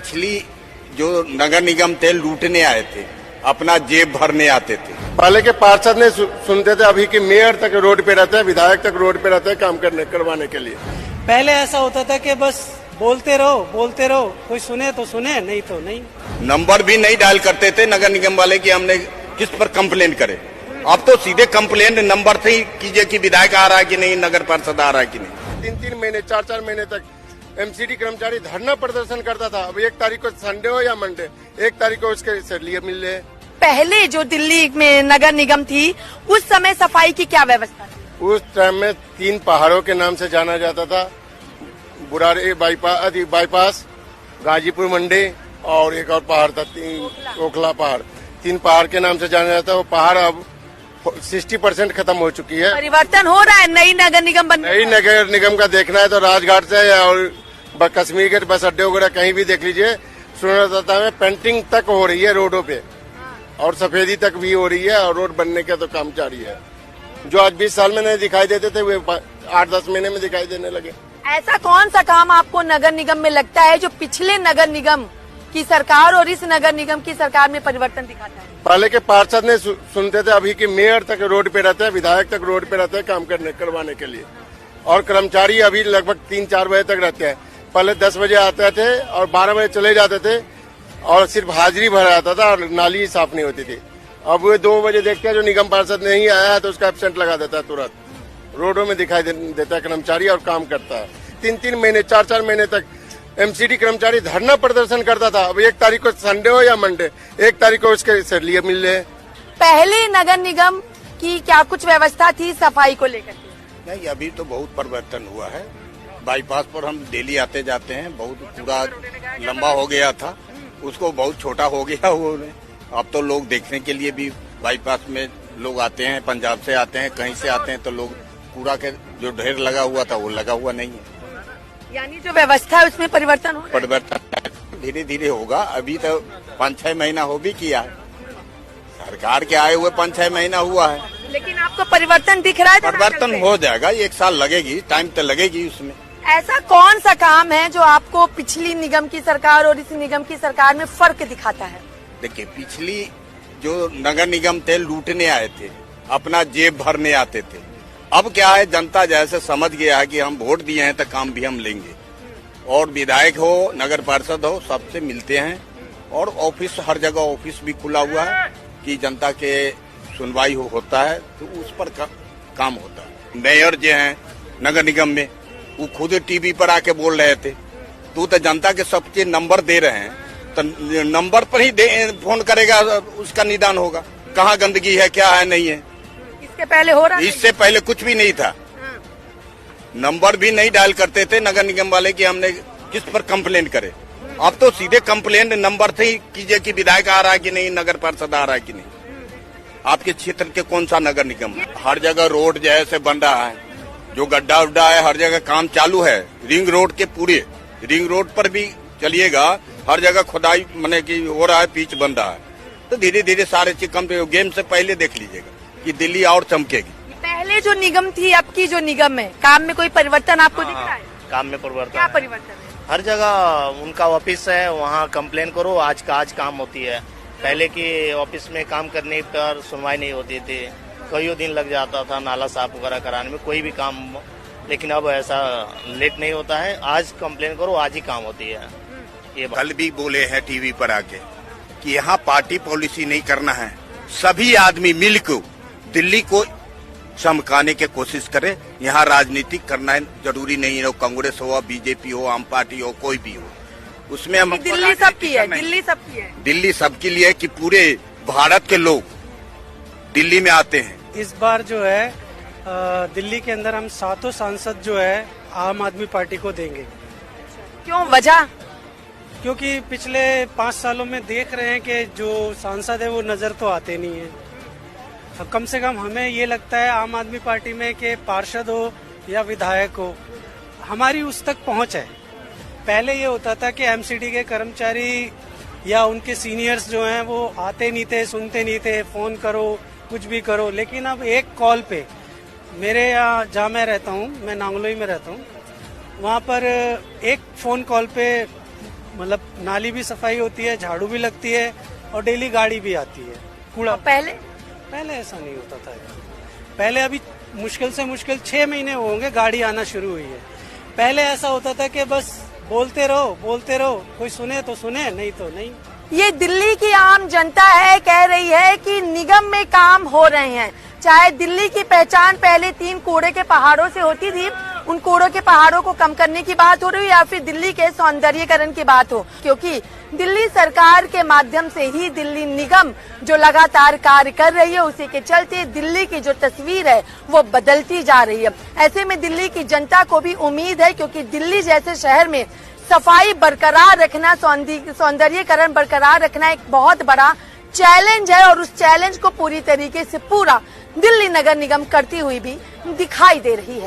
पिछली जो नगर निगम थे लूटने आए थे, अपना जेब भरने आते थे। पहले के पार्षद ने सुनते थे, अभी के मेयर तक रोड पे रहते हैं, विधायक तक रोड पे रहते हैं काम करवाने के लिए। पहले ऐसा होता था कि बस बोलते रहो, कोई सुने तो सुने, नहीं तो नहीं। नंबर भी नहीं डायल करते थे नगर निगम वाले कि हमने किस पर कंप्लेंट करे। अब तो सीधे कंप्लेंट नंबर से ही कीजिए कि विधायक आ रहा है कि नहीं, नगर पार्षद आ रहा है कि नहीं। 3-3 महीने 4-4 महीने तक एमसीडी कर्मचारी धरना प्रदर्शन करता था। अब 1 तारीख को संडे हो या मंडे, 1 तारीख को उसके लिए मिल रहे। पहले जो दिल्ली में नगर निगम थी उस समय सफाई की क्या व्यवस्था थी? उस टाइम में 3 पहाड़ों के नाम से जाना जाता था, बुराड़ी बाईपास, गाजीपुर मंडी और एक और पहाड़ था, ओखला पहाड़। 3 पहाड़ के नाम से जाना जाता है। वो पहाड़ अब 60% खत्म हो चुकी है। परिवर्तन हो रहा है, नई नगर निगम बन नई नगर निगम का देखना है तो राजघाट से और कश्मीर के बस अड्डे वगैरह कहीं भी देख लीजिए, सुंदरता में पेंटिंग तक हो रही है रोडों पे, और सफेदी तक भी हो रही है, और रोड बनने का तो काम जारी है। जो आज 20 साल में नहीं दिखाई देते थे वे 8-10 महीने में दिखाई देने लगे। ऐसा कौन सा काम आपको नगर निगम में लगता है जो पिछले नगर निगम की सरकार और इस नगर निगम की सरकार में परिवर्तन दिखाता है? पहले के पार्षद ने सुनते थे, अभी के मेयर तक रोड पे रहते हैं, विधायक तक रोड पे रहते हैं काम करवाने के लिए, और कर्मचारी अभी लगभग 3-4 बजे तक रहते हैं। पहले 10 बजे आते थे और 12 बजे चले जाते थे, और सिर्फ हाजिरी भरा जाता था और नाली साफ नहीं होती थी। अब वे 2 बजे देखते हैं जो निगम पार्षद नहीं आया है तो उसका एब्सेंट लगा देता है, तुरंत रोडों में दिखाई देता है कर्मचारी और काम करता है। 3-3 महीने 4-4 महीने तक एमसीडी कर्मचारी धरना प्रदर्शन करता था। अब 1 तारीख को संडे हो या मंडे, 1 तारीख को उसके लिए मिल रहे। पहले नगर निगम की क्या कुछ व्यवस्था थी सफाई को लेकर? नहीं, अभी तो बहुत परिवर्तन हुआ है। बाईपास पर हम डेली आते जाते हैं, बहुत पूरा लंबा हो गया था, उसको बहुत छोटा हो गया वो। अब तो लोग देखने के लिए भी बाईपास में लोग आते हैं, पंजाब से आते हैं, कहीं से आते हैं, तो लोग कूड़ा के जो ढेर लगा हुआ था वो लगा हुआ नहीं है। यानी जो व्यवस्था है उसमें परिवर्तन हो? परिवर्तन धीरे धीरे होगा। अभी तो 5-6 महीना हो भी किया है, सरकार के आए हुए 5-6 महीना हुआ है, लेकिन आपको परिवर्तन दिख रहा है? परिवर्तन हो जाएगा, 1 साल लगेगी, टाइम तो लगेगी उसमें। ऐसा कौन सा काम है जो आपको पिछली निगम की सरकार और इस निगम की सरकार में फर्क दिखाता है? देखिए, पिछली जो नगर निगम थे लूटने आए थे, अपना जेब भरने आते थे। अब क्या है, जनता जैसे समझ गया है कि हम वोट दिए हैं तो काम भी हम लेंगे, और विधायक हो, नगर पार्षद हो, सबसे मिलते हैं, और ऑफिस हर जगह ऑफिस भी खुला हुआ है कि जनता के सुनवाई होता है, तो उस पर काम होता है। मेयर जो हैं नगर निगम में, वो खुद टीवी पर आके बोल रहे थे, तो जनता के सबके नंबर दे रहे हैं, तो नंबर पर ही फोन करेगा, उसका निदान होगा कहाँ गंदगी है, क्या है, नहीं है। इसके पहले हो रहा है? इससे पहले कुछ भी नहीं था। नंबर भी नहीं डायल करते थे नगर निगम वाले कि हमने किस पर कंप्लेंट करे। अब तो सीधे कंप्लेंट नंबर से ही कीजिए कि विधायक आ रहा है कि नहीं, नगर पार्षद आ रहा है कि नहीं। आपके क्षेत्र के कौन सा नगर निगम? हर जगह रोड जैसे बन रहा है, जो गड्ढा उड्ढा है हर जगह काम चालू है। रिंग रोड के पूरे रिंग रोड पर भी चलिएगा, हर जगह खुदाई माने कि हो रहा है, पिच बन रहा है, तो धीरे धीरे सारे चीज कम गेम से पहले देख लीजिएगा कि दिल्ली और चमकेगी। पहले जो निगम थी, अब की जो निगम है, काम में कोई परिवर्तन आपको दिख रहा है? काम में परिवर्तन? क्या परिवर्तन है? हर जगह उनका ऑफिस है, वहाँ कंप्लेन करो, आज का आज काम होती है। पहले की ऑफिस में काम करने पर सुनवाई नहीं होती थी, कई दिन लग जाता था नाला साफ वगैरह कराने में, कोई भी काम। लेकिन अब ऐसा लेट नहीं होता है, आज कंप्लेन करो, आज ही काम होती है। ये कल भी बोले हैं टीवी पर आके कि यहाँ पार्टी पॉलिसी नहीं करना है, सभी आदमी मिलकर दिल्ली को चमकाने की कोशिश करे। यहाँ राजनीति करना जरूरी नहीं है, कांग्रेस हो, बीजेपी हो, आम पार्टी हो, कोई भी हो, उसमें हम दिल्ली सबकी है, दिल्ली सबकी है, दिल्ली सबके लिए कि पूरे भारत के लोग दिल्ली में आते हैं। इस बार जो है दिल्ली के अंदर हम 7 सांसद जो है आम आदमी पार्टी को देंगे। क्यों, वजह? क्योंकि पिछले 5 सालों में देख रहे हैं कि जो सांसद है वो नजर तो आते नहीं है। कम से कम हमें ये लगता है आम आदमी पार्टी में कि पार्षद हो या विधायक हो, हमारी उस तक पहुंच है। पहले ये होता था कि एमसीडी के कर्मचारी या उनके सीनियर्स जो हैं वो आते नहीं थे, सुनते नहीं थे, फोन करो, कुछ भी करो। लेकिन अब एक कॉल पे, मेरे यहाँ जहाँ मैं रहता हूँ, मैं नांगलोई में रहता हूँ, वहाँ पर एक फोन कॉल पे मतलब नाली भी सफाई होती है, झाड़ू भी लगती है और डेली गाड़ी भी आती है। कूड़ा पहले पहले ऐसा नहीं होता था यार। पहले अभी मुश्किल से मुश्किल 6 महीने होंगे गाड़ी आना शुरू हुई है। पहले ऐसा होता था कि बस बोलते रहो, कोई सुने तो सुने, नहीं तो नहीं। ये दिल्ली की आम जनता है, कह रही है कि निगम में काम हो रहे हैं। चाहे दिल्ली की पहचान पहले 3 कूड़े के पहाड़ों से होती थी, उन कूड़ों के पहाड़ों को कम करने की बात हो रही है या फिर दिल्ली के सौंदर्यीकरण की बात हो, क्योंकि दिल्ली सरकार के माध्यम से ही दिल्ली निगम जो लगातार कार्य कर रही है, उसी के चलते दिल्ली की जो तस्वीर है वो बदलती जा रही है। ऐसे में दिल्ली की जनता को भी उम्मीद है, क्योंकि दिल्ली जैसे शहर में सफाई बरकरार रखना, सौंदर्यीकरण बरकरार रखना एक बहुत बड़ा चैलेंज है और उस चैलेंज को पूरी तरीके से पूरा दिल्ली नगर निगम करती हुई भी दिखाई दे रही है।